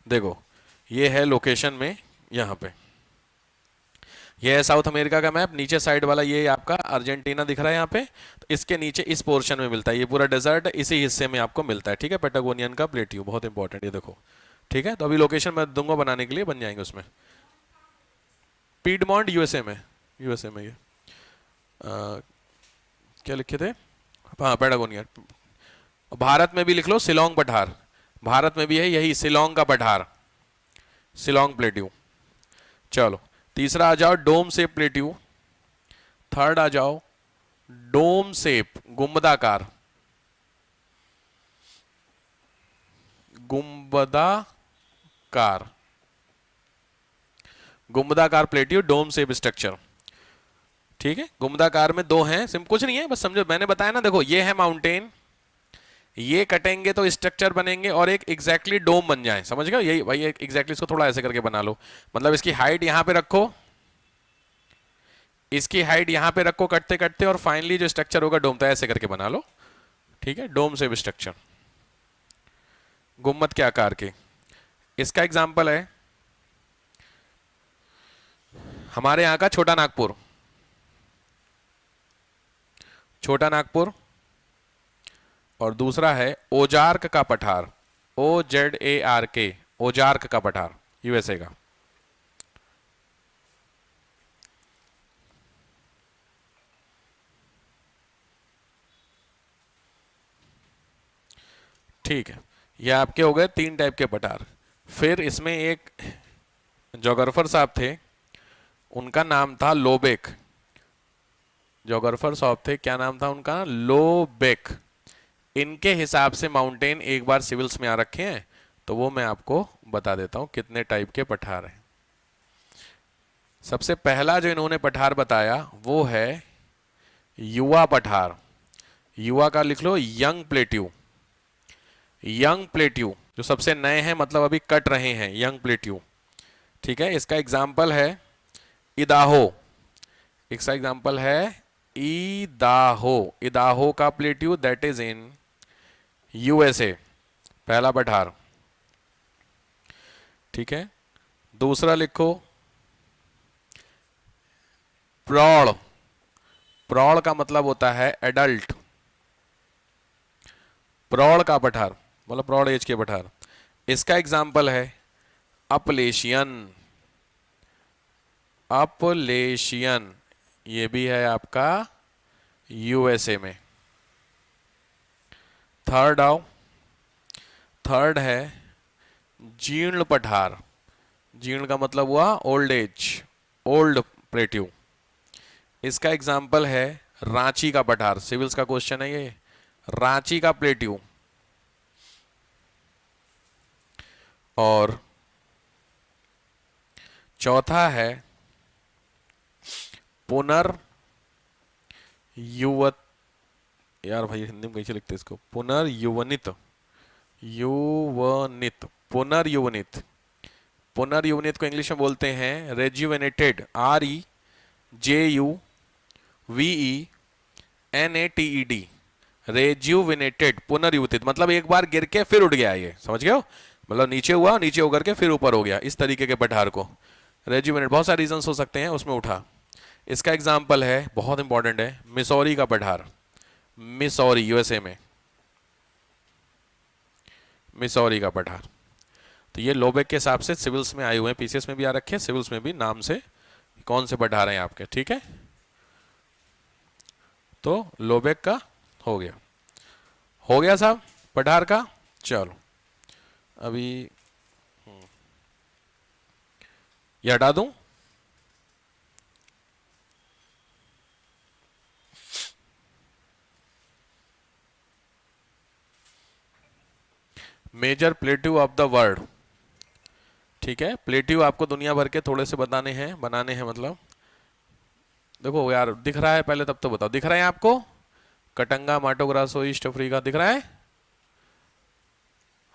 देखो ये है लोकेशन में, यहाँ पे ये है साउथ अमेरिका का मैप। नीचे साइड वाला ये आपका अर्जेंटीना दिख रहा है यहाँ पे, तो इसके नीचे इस पोर्शन में मिलता है, ये पूरा डेजर्ट इसी हिस्से में आपको मिलता है, ठीक है। पेटागोनियन का प्लेट्यू बहुत इंपॉर्टेंट, ये देखो, ठीक है। तो अभी लोकेशन मैं दूंगा बनाने के लिए, बन जाएंगे उसमें। पीडमॉन्ट यूएसए में, यूएसए में ये क्या लिखे थे, हाँ पेटागोनिया। भारत में भी लिख लो शिलोंग पठार, भारत में भी है यही शिलोंग का पठार, शिलोंग प्लेट्यू। चलो तीसरा आ जाओ डोम शेप प्लेट्यू। थर्ड आ जाओ डोम शेप, गुंबदाकार, गुंबदाकार, गुंबदाकार प्लेट्यू, डोम शेप स्ट्रक्चर, ठीक है। गुंबदाकार में दो हैं, सिम कुछ नहीं है, बस समझो मैंने बताया ना। देखो ये है माउंटेन, ये कटेंगे तो स्ट्रक्चर बनेंगे और एक एग्जैक्टली डोम बन जाए, समझ गए यही भाई, एग्जैक्टली इसको थोड़ा ऐसे करके बना लो। मतलब इसकी हाइट यहां पे रखो, इसकी हाइट यहां पे रखो कटते कटते, और फाइनली जो स्ट्रक्चर होगा डोम, तो ऐसे करके बना लो, ठीक है। डोम से स्ट्रक्चर गुम्मत के आकार के। इसका एग्जाम्पल है हमारे यहाँ का छोटा नागपुर, छोटा नागपुर। और दूसरा है ओजार्क का पठार, OZARK, ओजार्क का पठार, यूएसए का। ठीक है, ये आपके हो गए तीन टाइप के पठार। फिर इसमें एक जोग्राफर साहब थे, उनका नाम था लोबेक। जोग्राफर साहब थे, क्या नाम था उनका, लोबेक। इनके हिसाब से माउंटेन एक बार सिविल्स में आ रखे हैं, तो वो मैं आपको बता देता हूं कितने टाइप के पठार हैं। सबसे पहला जो इन्होंने पठार बताया वो है युवा पठार। युवा का लिख लो यंग प्लेट्यू, यंग प्लेट्यू जो सबसे नए हैं, मतलब अभी कट रहे हैं, यंग प्लेट्यू, ठीक है। इसका एग्जाम्पल है इदाहो, इसका एग्जाम्पल है इदाहो, इदाहो का plateau, that is in USA, पहला पठार, ठीक है। दूसरा लिखो प्रौढ़, प्रौढ़ का मतलब होता है एडल्ट, प्रौढ़ का पठार मतलब प्रौढ़ एज के पठार। इसका एग्जाम्पल है अपलेशियन, अपलेशियन, ये भी है आपका यूएसए में। थर्ड आओ, थर्ड है जीर्ण पठार, जीर्ण का मतलब हुआ ओल्ड एज, ओल्ड प्लेट्यू। इसका एग्जाम्पल है रांची का पठार, सिविल्स का क्वेश्चन है ये, रांची का प्लेट्यू। और चौथा है पुनर्युवत, यार भाई हिंदी में कैसे लिखते हैं इसको, पुनर्युवनित, युवनित, पुनर्युवनित। पुनर्युवनित को इंग्लिश में बोलते हैं रेज्यूवेनेटेड, REJUVENATED, रेज्यूविनेटेड, पुनर्युवतित, मतलब एक बार गिर के फिर उठ गया, ये समझ गए हो, मतलब नीचे हुआ, नीचे होकर के फिर ऊपर हो गया, इस तरीके के पठार को रेज्यूविनेट, बहुत सारे रीजंस हो सकते हैं, उसमें उठा। इसका एग्जाम्पल है, बहुत इंपॉर्टेंट है, मिसौरी का पठार, मिसौरी यूएसए में, मिसौरी का पठार। तो ये लोबेक के हिसाब से सिविल्स में आए हुए हैं, पीसीएस में भी आ रखे हैं, सिविल्स में भी नाम से कौन से पठार हैं आपके, ठीक है। तो लोबेक का हो गया, हो गया साहब पठार का। चलो अभी ये हटा दूं, major plateau of the world, ठीक है। प्लेट्यू आपको दुनिया भर के थोड़े से बताने हैं, बनाने हैं मतलब। देखो यार दिख रहा है पहले, तब तो बताओ, दिख रहा है आपको, कटंगा, माटोग्रासो, ईस्ट अफ्रीका दिख रहा है,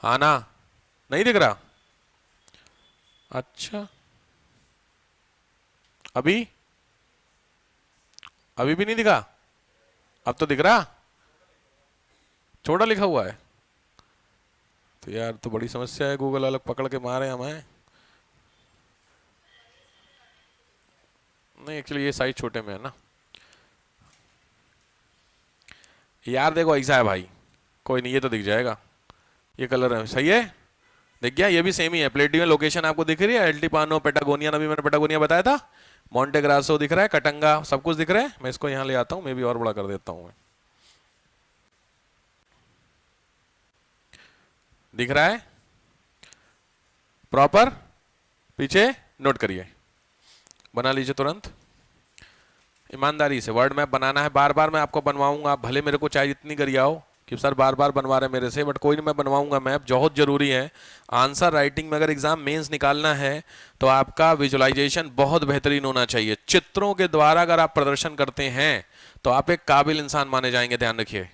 हाँ ना, नहीं दिख रहा, अच्छा अभी, अभी भी नहीं दिखा, अब तो दिख रहा, छोटा लिखा हुआ है, तो यार तो बड़ी समस्या है, गूगल अलग पकड़ के मारे हमें। नहीं एक्चुअली ये साइज छोटे में है ना यार। देखो ऐसा है भाई, कोई नहीं, ये तो दिख जाएगा, ये कलर है सही है, दिख गया, ये भी सेम ही है। प्लेटी में लोकेशन आपको दिख रही है, एल्टीपानो, पेटागोनिया, अभी मैंने पेटागोनिया बताया था, मॉन्टे ग्रासो दिख रहा है, कटंगा, सब कुछ दिख रहा है। मैं इसको यहाँ ले आता हूँ, मैं भी और बड़ा कर देता हूँ। मैं दिख रहा है प्रॉपर, पीछे नोट करिए, बना लीजिए तुरंत। ईमानदारी से वर्ड मैप बनाना है, बार बार मैं आपको बनवाऊंगा, भले मेरे को चाहे जितनी गरिया हो कि सर बार बार बनवा रहे मेरे से, बट कोई नहीं, मैं बनवाऊंगा मैप, बहुत जरूरी है। आंसर राइटिंग में अगर एग्जाम मेंस निकालना है तो आपका विजुअलाइजेशन बहुत बेहतरीन होना चाहिए। चित्रों के द्वारा अगर आप प्रदर्शन करते हैं तो आप एक काबिल इंसान माने जाएंगे। ध्यान रखिए,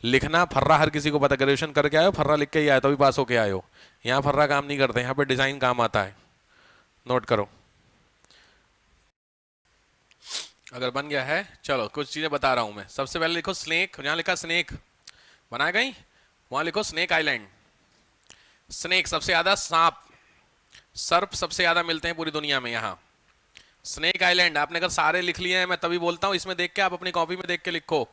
लिखना फर्रा हर किसी को पता, ग्रेजुएशन करके आयो फर्रा लिख के ही आए तो भी पास होके आयो, यहाँ फर्रा काम नहीं करते, यहाँ पे डिजाइन काम आता है। नोट करो, अगर बन गया है चलो कुछ चीजें बता रहा हूं मैं। सबसे पहले लिखो स्नेक, यहां लिखा स्नेक, बनाया गई, वहां लिखो स्नेक आइलैंड। स्नेक सबसे ज्यादा, सांप सर्प सबसे ज्यादा मिलते हैं पूरी दुनिया में यहाँ। स्नेक आइलैंड, आपने अगर सारे लिख लिए हैं मैं तभी बोलता हूं, इसमें देख के आप अपनी कॉपी में देख के लिखो।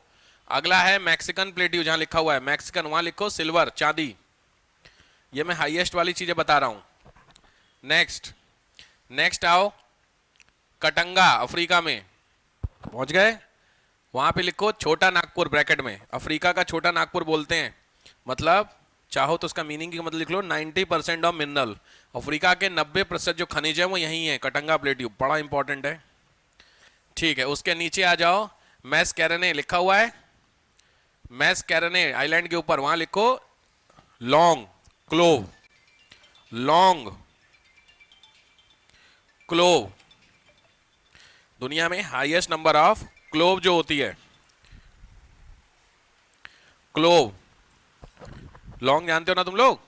अगला है मैक्सिकन प्लेट्यू, जहां लिखा हुआ है मैक्सिकन वहां लिखो सिल्वर, चांदी। ये मैं हाईएस्ट वाली चीजें बता रहा हूं। नेक्स्ट, नेक्स्ट आओ कटंगा, अफ्रीका में पहुंच गए, वहां पे लिखो छोटा नागपुर, ब्रैकेट में, अफ्रीका का छोटा नागपुर बोलते हैं, मतलब चाहो तो उसका मीनिंग की मतलब लिख लो 90% ऑफ मिनरल, अफ्रीका के 90% जो खनिज है वो यही है, कटंगा प्लेट्यू, बड़ा इंपॉर्टेंट है। ठीक है, उसके नीचे आ जाओ, मैस कैरने लिखा हुआ है, मैस कैरने आइलैंड के ऊपर, वहां लिखो लॉन्ग क्लोव, लॉन्ग क्लोव, दुनिया में हाईएस्ट नंबर ऑफ क्लोव जो होती है, क्लोव, लॉन्ग जानते हो ना तुम लोग,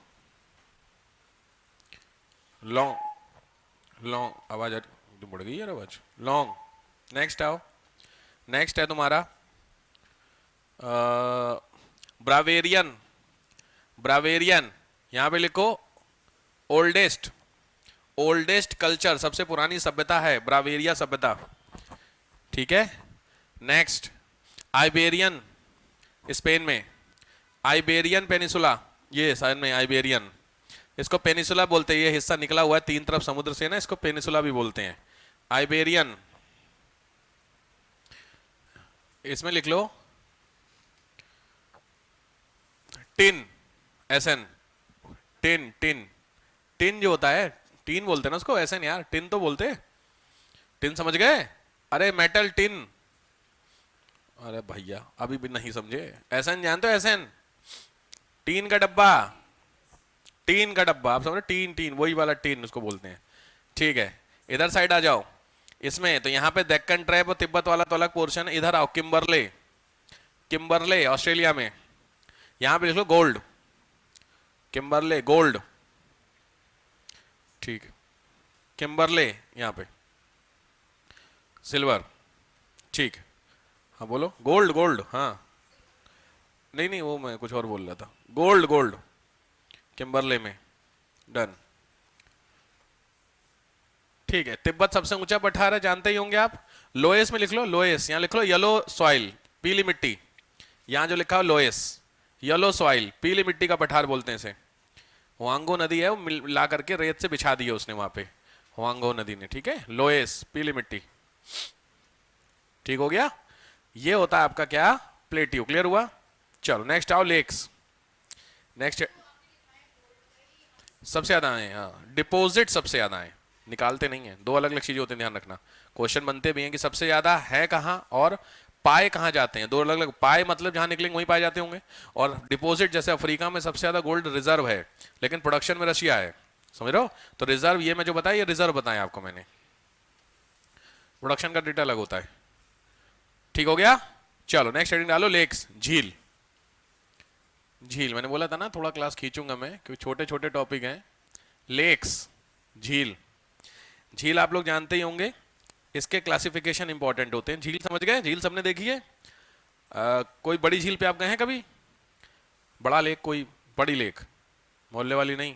लॉन्ग, लॉन्ग, आवाज मुड़ गई यार आवाज, लॉन्ग। नेक्स्ट आओ, नेक्स्ट है तुम्हारा ब्रावेरियन, ब्रावेरियन, यहां पे लिखो ओल्डेस्ट, ओल्डेस्ट कल्चर, सबसे पुरानी सभ्यता है ब्रावेरिया सभ्यता। ठीक है, नेक्स्ट आइबेरियन, स्पेन में आइबेरियन पेनिसुला, ये साइड में आइबेरियन, इसको पेनिसुला बोलते हैं, ये हिस्सा निकला हुआ है तीन तरफ समुद्र से ना, इसको पेनिसुला भी बोलते हैं, आइबेरियन। इसमें लिख लो tin, SN, tin, tin, tin जो होता है, टीन बोलते हैं ना उसको, एसएन यार, टिन तो बोलते, टिन समझ गए, अरे मेटल टिन, अरे भैया अभी भी नहीं समझे, एसएन जानते हो, एसएन टीन का डब्बा, टीन का डब्बा, आप समझ, टीन, टीन वही वाला टीन उसको बोलते हैं। ठीक है, इधर साइड आ जाओ, इसमें तो यहाँ पे डेक्कन ट्रैप और तिब्बत वाला तो अलग पोर्शन है। इधर आओ, किम्बरले, किम्बरले ऑस्ट्रेलिया में, यहाँ पे लिख लो गोल्ड, किम्बरले गोल्ड, ठीक, किम्बरले यहाँ पे सिल्वर, ठीक, हाँ बोलो गोल्ड, गोल्ड, हाँ नहीं नहीं वो मैं कुछ और बोल रहा था, गोल्ड, गोल्ड किम्बरले में, डन। ठीक है, तिब्बत सबसे ऊंचा पठार है, जानते ही होंगे आप। लोएस में लिख लो, लोएस, यहाँ लिख लो येलो सॉइल, पीली मिट्टी, यहाँ जो लिखा हो लोएस, येलो सॉइल, पीली मिट्टी का पठार बोलते हैं इसे। हुआंगो नदी है, वो मिला करके रेत से बिछा दी है उसने वहां पे, हुआंगो नदी ने। ठीक है, लोएस पीली मिट्टी, ठीक हो गया। ये होता है आपका क्या, प्लेट्यू, क्लियर हुआ। चलो नेक्स्ट आओ लेक्स, नेक्स्ट सबसे ज्यादा है, हाँ डिपोजिट सबसे ज्यादा है, निकालते नहीं है, दो अलग अलग चीजें होती हैं, ध्यान रखना। क्वेश्चन बनते भी हैं कि सबसे ज्यादा है कहाँ और पाए कहाँ जाते हैं, दो अलग अलग, पाए मतलब जहां निकलेंगे वहीं पाए जाते होंगे, और डिपोजिट जैसे अफ्रीका में सबसे ज्यादा गोल्ड रिजर्व है, लेकिन प्रोडक्शन में रशिया है, समझ रहे हो। तो रिजर्व ये मैं जो बताया, ये रिजर्व बताया आपको मैंने, प्रोडक्शन का डेटा अलग होता है। ठीक हो गया, चलो नेक्स्ट हेडिंग डालो, लेक्स, झील, झील मैंने बोला था ना थोड़ा क्लास खींचूंगा मैं, क्योंकि छोटे छोटे टॉपिक हैं। लेक्स, झील, झील आप लोग जानते ही होंगे, इसके क्लासिफिकेशन इंपॉर्टेंट होते हैं। झील समझ गए, झील सबने देखी है, कोई बड़ी झील पे आप गए हैं कभी, बड़ा लेक, कोई बड़ी लेक, मोहल्ले वाली नहीं,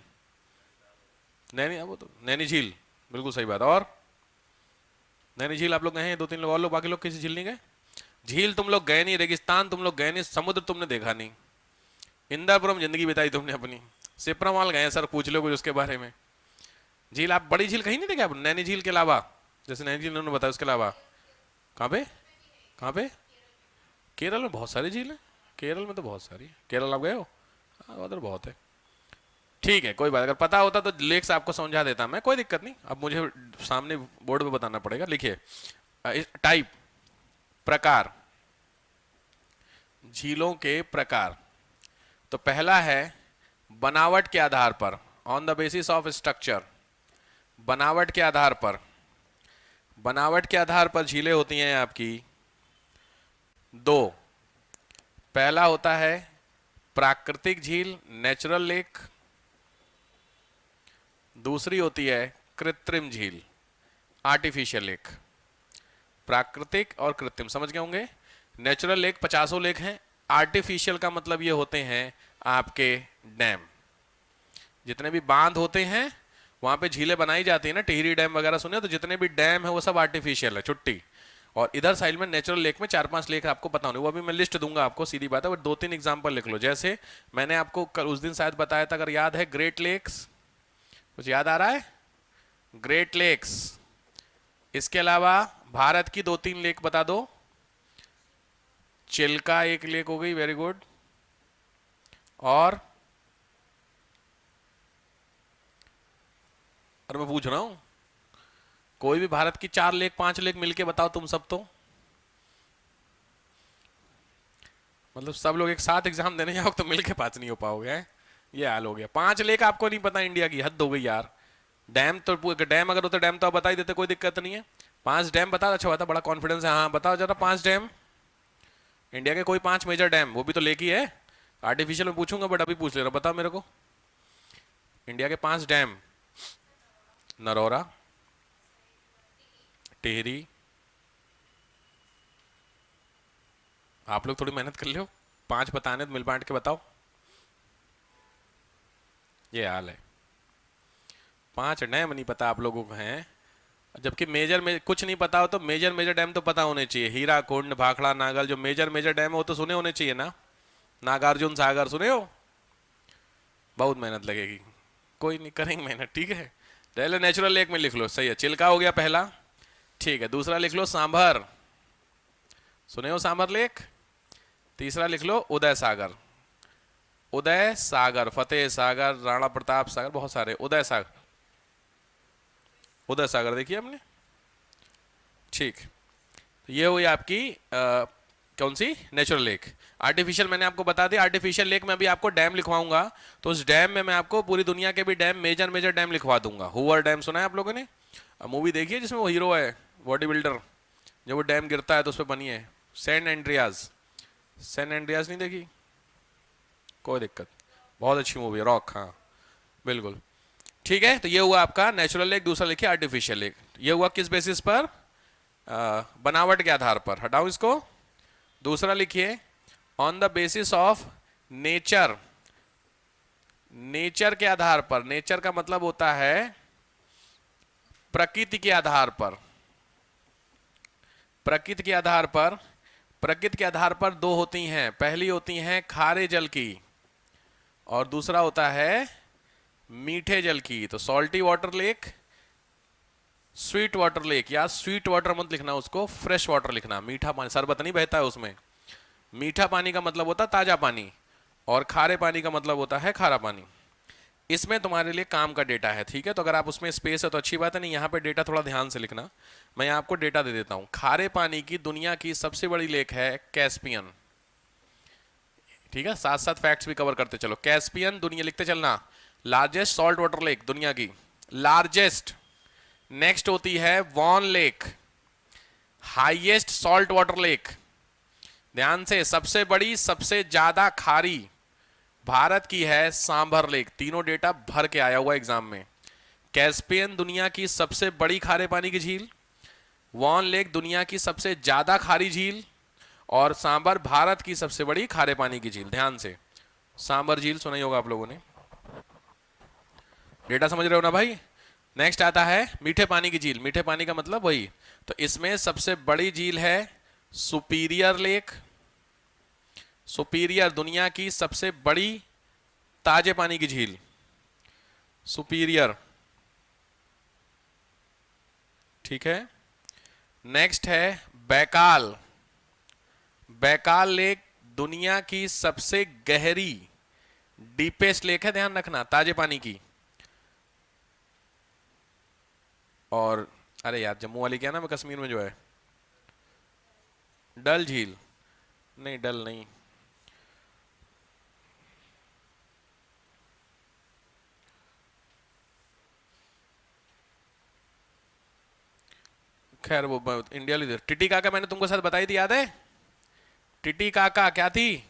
नैनी, वो तो नैनी झील, बिल्कुल सही बात। और नैनी झील आप लोग गए हैं, 2-3 लोग और लोग, बाकी लोग किसी झील नहीं गए? झील तुम लोग गए नहीं, रेगिस्तान तुम लोग गए नहीं, समुद्र तुमने देखा नहीं, इंदापुरम जिंदगी बिताई तुमने अपनी, सिप्रामाल गए सर, पूछ लो कुछ उसके बारे में। झील, आप बड़ी झील कहीं नहीं देखे आप, नैनी झील के अलावा? जैसे नैनी झील उन्होंने बताया, उसके अलावा कहाँ पे? कहाँ पे? केरल में बहुत सारी झील है, केरल में तो बहुत सारी है। केरल आप गए हो? हाँ, उधर बहुत है। ठीक है, कोई बात, अगर पता होता तो लेक्स आपको समझा देता मैं, कोई दिक्कत नहीं। अब मुझे सामने बोर्ड पे बताना पड़ेगा। लिखिए, टाइप, प्रकार, झीलों के प्रकार। तो पहला है बनावट के आधार पर, on the basis of structure. बनावट के आधार पर, बनावट के आधार पर झीलें होती हैं आपकी दो। पहला होता है प्राकृतिक झील, नेचुरल लेक। दूसरी होती है कृत्रिम झील, आर्टिफिशियल लेक। प्राकृतिक और कृत्रिम समझ गए होंगे। नेचुरल लेक 50 लेक हैं, आर्टिफिशियल का मतलब ये होते हैं आपके डैम। जितने भी बांध होते हैं वहां पे झीलें बनाई जाती है ना, टिहरी डैम वगैरह सुने तो, जितने भी डैम है वो सब आर्टिफिशियल है, छुट्टी। और इधर साइड में नेचुरल लेक में 4-5 लेक आपको पता होने, वो अभी मैं लिस्ट दूंगा आपको, सीधी बात है, बट 2-3 एग्जांपल लिख लो। जैसे मैंने आपको कल उस दिन शायद बताया था, अगर याद है, ग्रेट लेक्स, कुछ याद आ रहा है? Great lakes. इसके अलावा भारत की 2-3 लेक बता दो। चिल्का एक लेक हो गई, वेरी गुड। और मैं पूछ रहा हूं, कोई भी भारत की 4 लेक 5 लेक मिलके बताओ तुम सब, तो मतलब सब लोग एक साथ एग्जाम देने जाओ तो मिलके पास नहीं हो पाओगे, हैं? ये हाल हो गया। 5 लेक आपको नहीं पता इंडिया की, हद हो गई यार। डैम तो, डैम अगर होता डैम तो आप बता ही देते, कोई दिक्कत नहीं है। 5 डैम बता, अच्छा हुआ था, बड़ा कॉन्फिडेंस है। हाँ बताओ जरा 5 डैम, इंडिया के कोई 5 मेजर डैम, वो भी तो लेक ही है। आर्टिफिशियल में पूछूंगा बट अभी पूछ ले रहा, बताओ मेरे को इंडिया के 5 डैम। नरौरा, टिहरी, आप लोग थोड़ी मेहनत कर लो, 5 बताने तो मिल बांट के बताओ। ये हाल है, 5 डैम नहीं पता आप लोगों को हैं, जबकि मेजर में कुछ नहीं पता हो तो मेजर मेजर डैम तो पता होने चाहिए। हीरा कुंड, भाखड़ा, नागल, जो मेजर मेजर डैम है वो तो सुने होने चाहिए ना। नागार्जुन सागर सुने हो? बहुत मेहनत लगेगी, कोई नहीं, करेंगे मेहनत, ठीक है। पहले नेचुरल लेक में लिख लो, सही है, चिल्का हो गया पहला, ठीक है। दूसरा लिख लो सांभर, सुने हो सांभर लेक। तीसरा लिख लो उदय सागर, उदय सागर, फतेह सागर, राणा प्रताप सागर, बहुत सारे। उदय सागर, उदय सागर देखिए हमने, ठीक। तो ये हुई आपकी कौन सी? Natural lake. आर्टिफिशियल मैंने आपको बता दिया, आर्टिफिशियल लेक में अभी आपको डैम लिखवाऊंगा, तो उस डैम में मैं आपको पूरी दुनिया के भी डैम, मेजर मेजर डैम लिखवा दूंगा। हूवर डैम सुना है आप लोगों ने? मूवी देखी है जिसमें वो हीरो है बॉडी बिल्डर, जब वो डैम गिरता है तो उस पर बनी है, सैन एंड्रियाज। सैन एंड्रियाज नहीं देखी? कोई दिक्कत, बहुत अच्छी मूवी है, रॉक, हाँ बिल्कुल, ठीक है। तो ये हुआ आपका नेचुरल लेक। दूसरा लिखिए आर्टिफिशियल लेक। ये हुआ किस बेसिस पर? बनावट के आधार पर, हटाओ इसको। दूसरा लिखिए on the basis of nature, nature के आधार पर। नेचर का मतलब होता है प्रकृति के आधार पर, प्रकृति के आधार पर। प्रकृति के आधार पर दो होती हैं, पहली होती हैं खारे जल की और दूसरा होता है मीठे जल की। तो salty water lake, sweet water lake, या स्वीट वाटर मत लिखना उसको, फ्रेश वाटर लिखना। मीठा पानी, शरबत नहीं बहता है उसमें। मीठा पानी का मतलब होता है ताजा पानी, और खारे पानी का मतलब होता है खारा पानी। इसमें तुम्हारे लिए काम का डेटा है, ठीक है। तो अगर आप उसमें स्पेस है तो अच्छी बात है, नहीं यहाँ पे डेटा थोड़ा ध्यान से लिखना। मैं यहाँ आपको डेटा दे देता हूँ। खारे पानी की दुनिया की सबसे बड़ी लेक है कैस्पियन, ठीक है। साथ साथ फैक्ट्स भी कवर करते चलो। कैस्पियन दुनिया, लिखते चलना, लार्जेस्ट सॉल्ट वाटर लेक दुनिया की, लार्जेस्ट। नेक्स्ट होती है Van lake, highest salt water lake. ध्यान से, सबसे बड़ी, सबसे ज्यादा खारी भारत की है सांभर लेक। तीनों डेटा भर के आया हुआ एग्जाम में। कैस्पियन दुनिया की सबसे बड़ी खारे पानी की झील, वॉन लेक दुनिया की सबसे ज्यादा खारी झील, और सांभर भारत की सबसे बड़ी खारे पानी की झील। ध्यान से, सांभर झील सुना ही होगा आप लोगों ने। डेटा समझ रहे हो ना भाई। नेक्स्ट आता है मीठे पानी की झील। मीठे पानी का मतलब वही, तो इसमें सबसे बड़ी झील है सुपीरियर लेक। सुपीरियर दुनिया की सबसे बड़ी ताजे पानी की झील, सुपीरियर। ठीक है। नेक्स्ट है बैकाल। बैकाल लेक दुनिया की सबसे गहरी, डीपेस्ट लेक है, ध्यान रखना, ताजे पानी की। और अरे यार जम्मू वाली क्या नाम है कश्मीर में जो है, डल झील। नहीं डल नहीं, खैर वो इंडिया वाली टिटिकाका मैंने तुमको साथ बताई थी, याद है? टिटिकाका क्या थी?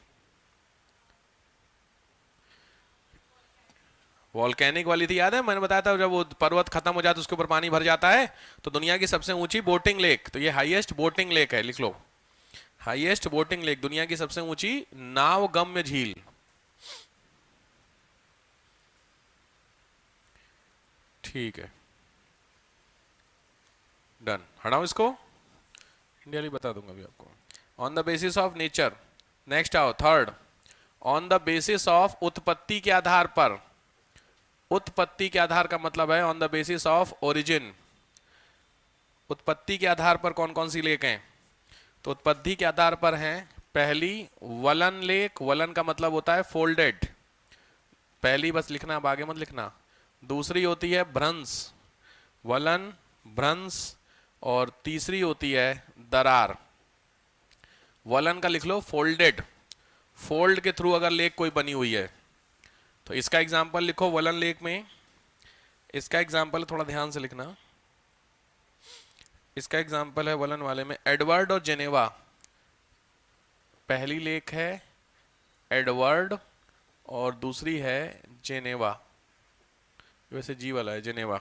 वॉल्केनिक वाली थी, याद है? मैंने बताया था जब वो पर्वत खत्म हो जाता है उसके ऊपर पानी भर जाता है, तो दुनिया की सबसे ऊंची बोटिंग लेक, तो ये हाईएस्ट बोटिंग लेक है, लिख लो। हाईएस्ट बोटिंग लेक, दुनिया की सबसे ऊंची नावगम्य झील। ठीक है, डन, हटाओ इसको, इंडिया वाली बता दूंगा अभी आपको। On the basis of nature. Next आओ third, on the basis of, उत्पत्ति के आधार पर। उत्पत्ति के आधार का मतलब है on the basis of origin. उत्पत्ति के आधार पर कौन कौन सी लेक हैं? तो उत्पत्ति के आधार पर हैं, पहली वलन लेक। वलन का मतलब होता है फोल्डेड, पहली बस लिखना, अब आगे मत लिखना। दूसरी होती है भ्रंश, वलन, भ्रंश। और तीसरी होती है दरार। वलन का लिख लो फोल्डेड, फोल्ड के थ्रू अगर लेक कोई बनी हुई है, तो इसका एग्जाम्पल लिखो वलन लेक में। इसका एग्जाम्पल थोड़ा ध्यान से लिखना, इसका एग्जाम्पल है वलन वाले में एडवर्ड और जेनेवा। पहली लेक है एडवर्ड और दूसरी है जेनेवा, वैसे जी वाला है जेनेवा।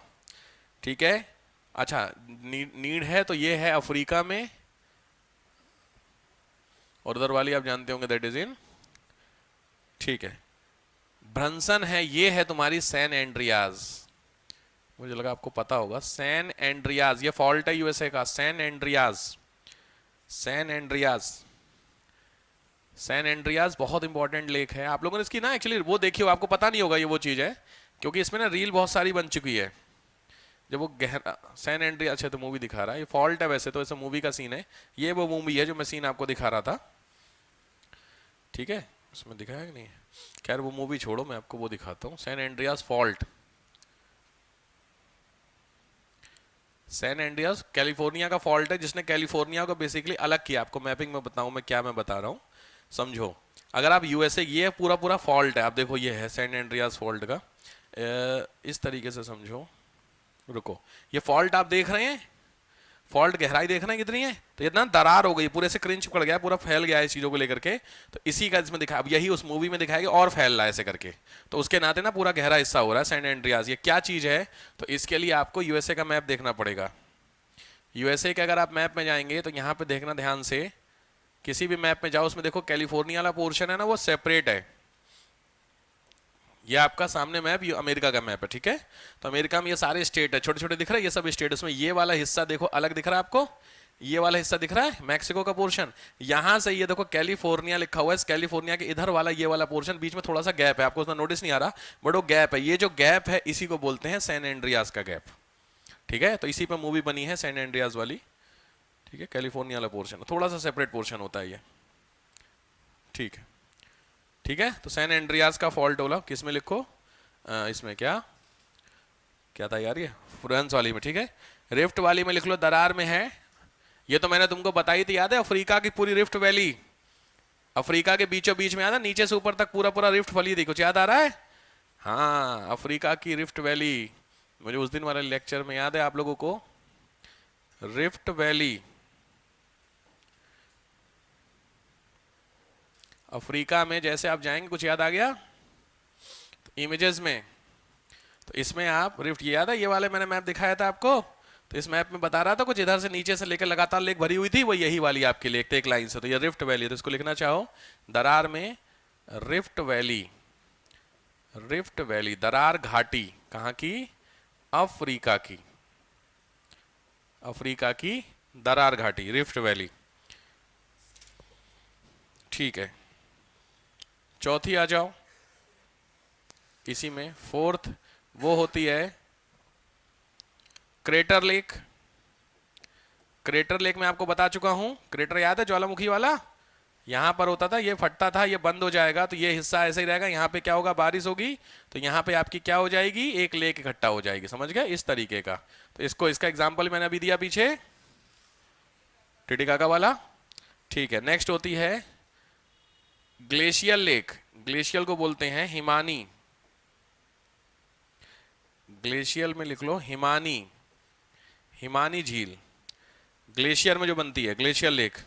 ठीक है। अच्छा नीड है तो ये है अफ्रीका में, और उधर वाली आप जानते होंगे दैट इज इन, ठीक है। ब्रंसन है, ये है तुम्हारी सैन एंड्रियाज, मुझे लगा आपको पता होगा। सैन एंड्रियाज, ये फॉल्ट है यूएसए का, San Andreas. San Andreas, San Andreas बहुत इंपॉर्टेंट लेक है। आप लोगों ने इसकी ना एक्चुअली वो देखी हो, आपको पता नहीं होगा ये वो चीज़ है, क्योंकि इसमें ना रील बहुत सारी बन चुकी है। जब वो गहरा सैन एंड्रियाज, अच्छा तो मूवी दिखा रहा है, ये फॉल्ट है वैसे तो, ऐसा मूवी का सीन है, ये वो मूवी है जो मैं सीन आपको दिखा रहा था। ठीक है, उसमें दिखाया कि नहीं? खैर वो मूवी छोड़ो, मैं आपको वो दिखाता हूँ, San Andreas fault. San Andreas California का फॉल्ट है, जिसने कैलिफोर्निया को बेसिकली अलग किया। आपको मैपिंग में बताऊं मैं क्या मैं बता रहा हूं, समझो। अगर आप यूएसए, ये पूरा पूरा फॉल्ट है, आप देखो ये है सैन एंड्रियास फॉल्ट का, इस तरीके से समझो। रुको, ये फॉल्ट आप देख रहे हैं, फॉल्ट गहराई देखना है कितनी है, तो इतना दरार हो गई, पूरे से क्रिंच पड़ गया, पूरा फैल गया है चीजों को लेकर के। तो इसी का इसमें दिखा, अब यही उस मूवी में दिखाएगा और फैल रहा है ऐसे करके, तो उसके नाते ना पूरा गहरा हिस्सा हो रहा है सैन एंड्रियास। ये क्या चीज है? तो इसके लिए आपको यूएसए का मैप देखना पड़ेगा। यूएसए के अगर आप मैप में जाएंगे तो यहाँ पे देखना ध्यान से, किसी भी मैप में जाओ, उसमें देखो कैलिफोर्निया वाला पोर्शन है ना, वो सेपरेट है। ये आपका सामने मैप, ये अमेरिका का मैप है, ठीक है। तो अमेरिका में ये सारे स्टेट है, छोटे छोटे दिख रहे हैं, ये सब स्टेट। उसमें ये वाला हिस्सा देखो अलग दिख रहा है आपको, ये वाला हिस्सा दिख रहा है मैक्सिको का पोर्शन। यहां से ये देखो कैलिफोर्निया लिखा हुआ है, कैलिफोर्निया के इधर वाला ये वाला पोर्शन, बीच में थोड़ा सा गैप है, आपको उसमें नोटिस नहीं आ रहा, बट वो गैप है। ये जो गैप है इसी को बोलते हैं सैन एंड्रियास का गैप, ठीक है। तो इसी पर मूवी बनी है सैन एंड्रियास वाली, ठीक है। कैलिफोर्निया वाला पोर्शन थोड़ा सा सेपरेट पोर्शन होता है ये, ठीक है। ठीक है, तो सैन एंड्रियास का फॉल्ट बोला, किस में लिखो, इसमें क्या क्या था यार, ये फ्रांस वाली में, ठीक है। रिफ्ट वाली में लिख लो, दरार में है। ये तो मैंने तुमको बताई थी, याद है? अफ्रीका की पूरी रिफ्ट वैली, अफ्रीका के बीचों बीच में, याद है? नीचे से ऊपर तक पूरा पूरा रिफ्ट वैली थी, कुछ याद आ रहा है? हाँ, अफ्रीका की रिफ्ट वैली, मुझे उस दिन वाले लेक्चर में याद है आप लोगों को, रिफ्ट वैली अफ्रीका में। जैसे आप जाएंगे, कुछ याद आ गया इमेजेस में, तो इसमें आप रिफ्ट, ये याद है? ये वाले मैंने मैप दिखाया था आपको, तो इस मैप में बता रहा था कुछ इधर से नीचे से लेकर लगातार लेक भरी हुई थी, वो यही वाली आपकी लेक एक लाइन से, तो ये रिफ्ट वैली। तो इसको लिखना चाहो, दरार में रिफ्ट वैली, रिफ्ट वैली, दरार घाटी, कहाँ की? अफ्रीका की। अफ्रीका की दरार घाटी, रिफ्ट वैली। ठीक है, चौथी आ जाओ। इसी में फोर्थ वो होती है क्रेटर लेक। क्रेटर लेक में आपको बता चुका हूं, क्रेटर याद है ज्वालामुखी वाला? यहां पर होता था, ये फटता था, ये बंद हो जाएगा तो ये हिस्सा ऐसे ही रहेगा। यहां पे क्या होगा, बारिश होगी तो यहां पे आपकी क्या हो जाएगी, एक लेक इकट्ठा हो जाएगी। समझ गए, इस तरीके का। तो इसको, इसका एग्जांपल मैंने अभी दिया पीछे, टिटिकाका वाला। ठीक है, नेक्स्ट होती है ग्लेशियल लेक। ग्लेशियल को बोलते हैं हिमानी। ग्लेशियल में लिख लो हिमानी, हिमानी झील। ग्लेशियर में जो बनती है ग्लेशियर लेक।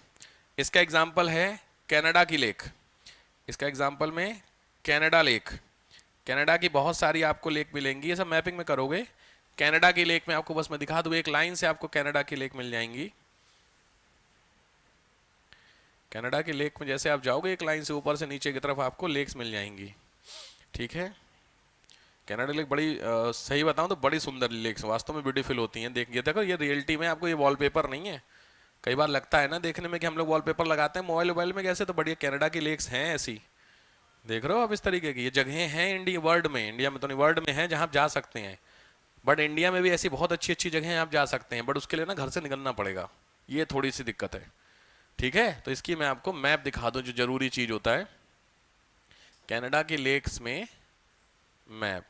इसका एग्जाम्पल है कनाडा की लेक। इसका एग्जाम्पल में कनाडा लेक। कनाडा की बहुत सारी आपको लेक मिलेंगी, ये सब मैपिंग में करोगे। कनाडा की लेक में आपको बस मैं दिखा दूं, एक लाइन से आपको कनाडा की लेक मिल जाएंगी। कनाडा की लेक में जैसे आप जाओगे एक लाइन से ऊपर से नीचे की तरफ आपको लेक्स मिल जाएंगी। ठीक है, कनाडा लेक बड़ी सही बताऊं तो बड़ी सुंदर लेक्स, वास्तव में ब्यूटीफुल होती हैं। देखिए देखो, ये रियलिटी में आपको, ये वॉलपेपर नहीं है। कई बार लगता है ना देखने में कि हम लोग वॉलपेपर लगाते हैं मोबाइल में, कैसे तो बढ़िया कनाडा की लेक्स हैं ऐसी। देख रहे हो आप, इस तरीके की ये जगहें हैं इंडिया, वर्ल्ड में, इंडिया में तो नहीं वर्ल्ड में हैं जहां आप जा सकते हैं। बट इंडिया में भी ऐसी बहुत अच्छी अच्छी जगह आप जा सकते हैं, बट उसके लिए ना घर से निकलना पड़ेगा, ये थोड़ी सी दिक्कत है। ठीक है, तो इसकी मैं आपको मैप दिखा दूं, जो जरूरी चीज होता है कनाडा की लेक्स में मैप।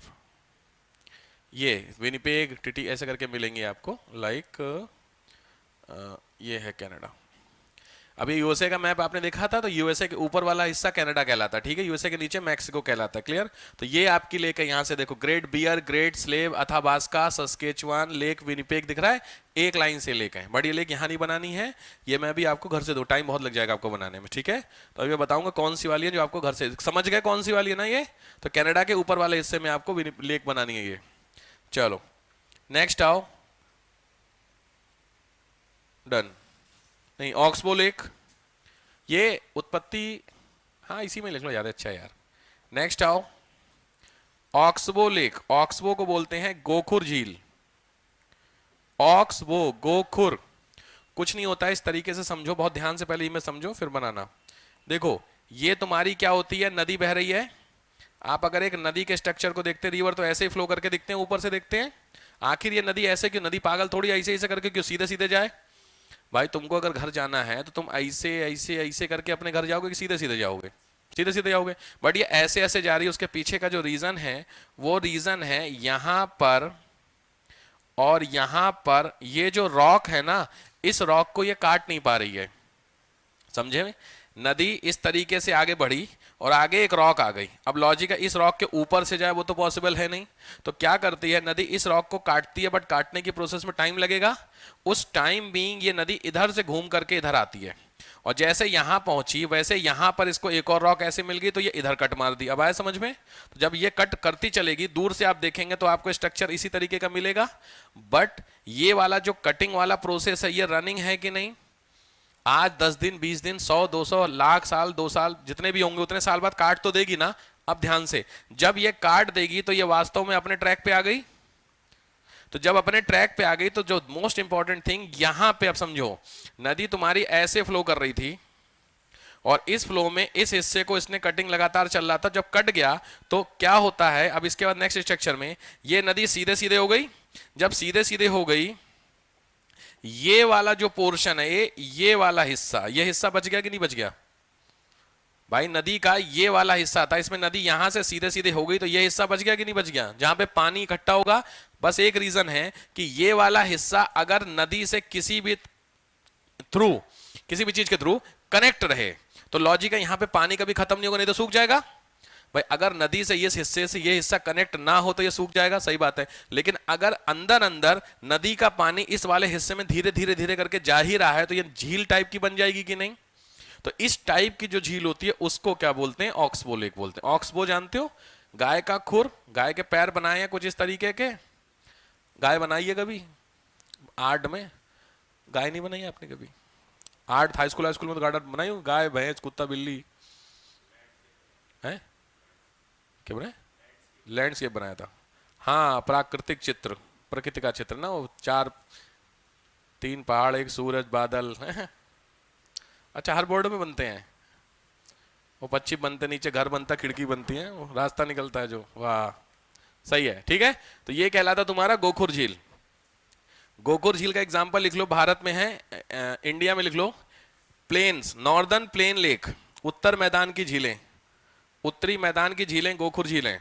ये विनिपेग, टिटी ऐसे करके मिलेंगे आपको, लाइक ये है कनाडा। अभी यूएसए का मैप आपने देखा था, तो यूएसए के ऊपर वाला हिस्सा कनाडा कहलाता है, ठीक है। यूएसए के नीचे मैक्सिको कहलाता है, क्लियर। तो ये आपकी लेक है, यहां से देखो, Great Bear, Great Slave, Athabasca, Saskatchewan, Lake Winnipeg दिख रहा है, एक लाइन से लेक है। बट ये लेक यहाँ नहीं बनानी है, ये मैं भी आपको घर से दो, टाइम बहुत लग जाएगा आपको बनाने में, ठीक है। तो अभी मैं बताऊंगा कौन सी वाली है जो आपको घर से, समझ गए कौन सी वाली है ना ये। तो कनाडा के ऊपर वाले हिस्से में आपको लेक बनानी है ये। चलो नेक्स्ट आओ, डन। नहीं, ऑक्सबो लेक, ये उत्पत्ति, हाँ इसी में लिख लो, याद है, अच्छा यार। नेक्स्ट आओ, ऑक्सबो लेक। ऑक्सबो को बोलते हैं गोखुर झील। ऑक्सबो, गोखुर, कुछ नहीं होता है, इस तरीके से समझो, बहुत ध्यान से पहले में समझो फिर बनाना। देखो, ये तुम्हारी क्या होती है, नदी बह रही है। आप अगर एक नदी के स्ट्रक्चर को देखते, रिवर तो ऐसे ही फ्लो करके दिखते हैं, ऊपर से देखते हैं। आखिर ये नदी ऐसे क्यों, नदी पागल थोड़ी ऐसे ऐसे करके क्यों सीधे सीधे जाए? भाई तुमको अगर घर जाना है तो तुम ऐसे ऐसे ऐसे करके अपने घर जाओगे कि सीधे सीधे जाओगे? सीधे सीधे जाओगे। बट ये ऐसे ऐसे जा रही है, उसके पीछे का जो रीजन है वो रीजन है यहां पर और यहां पर, ये जो रॉक है ना, इस रॉक को ये काट नहीं पा रही है, समझे? नदी इस तरीके से आगे बढ़ी और आगे एक रॉक आ गई। अब लॉजिक है, इस रॉक के ऊपर से जाए वो तो पॉसिबल है नहीं, तो क्या करती है नदी, इस रॉक को काटती है, बट काटने की प्रोसेस में टाइम लगेगा। उस टाइम बीइंग ये नदी इधर से घूम करके इधर आती है, और जैसे यहां पहुंची वैसे यहां पर इसको एक और रॉक ऐसे मिल गई, तो ये इधर कट मार दी। अब आया समझ में? तो जब ये कट करती चलेगी, दूर से आप देखेंगे तो आपको स्ट्रक्चर इसी तरीके का मिलेगा। बट ये वाला जो कटिंग वाला प्रोसेस है, ये रनिंग है कि नहीं? आज 10 दिन, 20 दिन, 100, 200, लाख साल, 2 साल, जितने भी होंगे उतने साल बाद काट तो देगी ना। अब ध्यान से, जब ये काट देगी तो ये वास्तव में अपने ट्रैक पे आ गई। तो जब अपने ट्रैक पे आ गई तो जो मोस्ट इंपॉर्टेंट थिंग यहां पे, अब समझो, नदी तुम्हारी ऐसे फ्लो कर रही थी और इस फ्लो में इस हिस्से को इसने कटिंग लगातार चल रहा था, जब कट गया तो क्या होता है, अब इसके बाद नेक्स्ट स्ट्रक्चर में ये नदी सीधे सीधे हो गई। जब सीधे सीधे हो गई, ये वाला जो पोर्शन है, ये वाला हिस्सा, ये हिस्सा बच गया कि नहीं बच गया? भाई नदी का ये वाला हिस्सा था, इसमें नदी यहां से सीधे सीधे हो गई, तो ये हिस्सा बच गया कि नहीं बच गया, जहां पे पानी इकट्ठा होगा? बस एक रीजन है कि ये वाला हिस्सा अगर नदी से किसी भी थ्रू, किसी भी चीज के थ्रू कनेक्ट रहे, तो लॉजिक है यहां पे पानी कभी खत्म नहीं होगा, नहीं तो सूख जाएगा। भाई अगर नदी से इस हिस्से से ये हिस्सा कनेक्ट ना हो तो ये सूख जाएगा, सही बात है। लेकिन अगर अंदर अंदर नदी का पानी इस वाले हिस्से में धीरे धीरे धीरे करके जा ही रहा है, तो ये झील टाइप की बन जाएगी कि नहीं? तो इस टाइप की जो झील होती है उसको क्या बोलते हैं? ऑक्सबो लेक बोलते हैं। ऑक्सबो जानते हो, गाय का खुर, गाय के पैर बनाए हैं कुछ इस तरीके के। गाय बनाई है कभी आर्ट में? गाय नहीं बनाई आपने कभी? आर्ट हाई स्कूल में तो गार्डन बनाई हो, गाय भैंस कुत्ता बिल्ली है, क्या बनाया? लैंडस्केप बनाया था। हाँ, प्राकृतिक चित्र, प्रकृति का चित्र ना, वो चार, तीन पहाड़, एक सूरज, बादल। अच्छा, हर बोर्ड में बनते हैं वो, पक्षी बनते, नीचे घर बनता, खिड़की बनती है, वो रास्ता निकलता है जो, वाह, सही है, ठीक है। तो ये कहलाता तुम्हारा गोखुर झील। गोखुर झील का एग्जाम्पल लिख लो, भारत में है, इंडिया में लिख लो, प्लेन्स, नॉर्दर्न प्लेन लेक, उत्तर मैदान की झीलें, उत्तरी मैदान की झीलें गोखुर झीलें।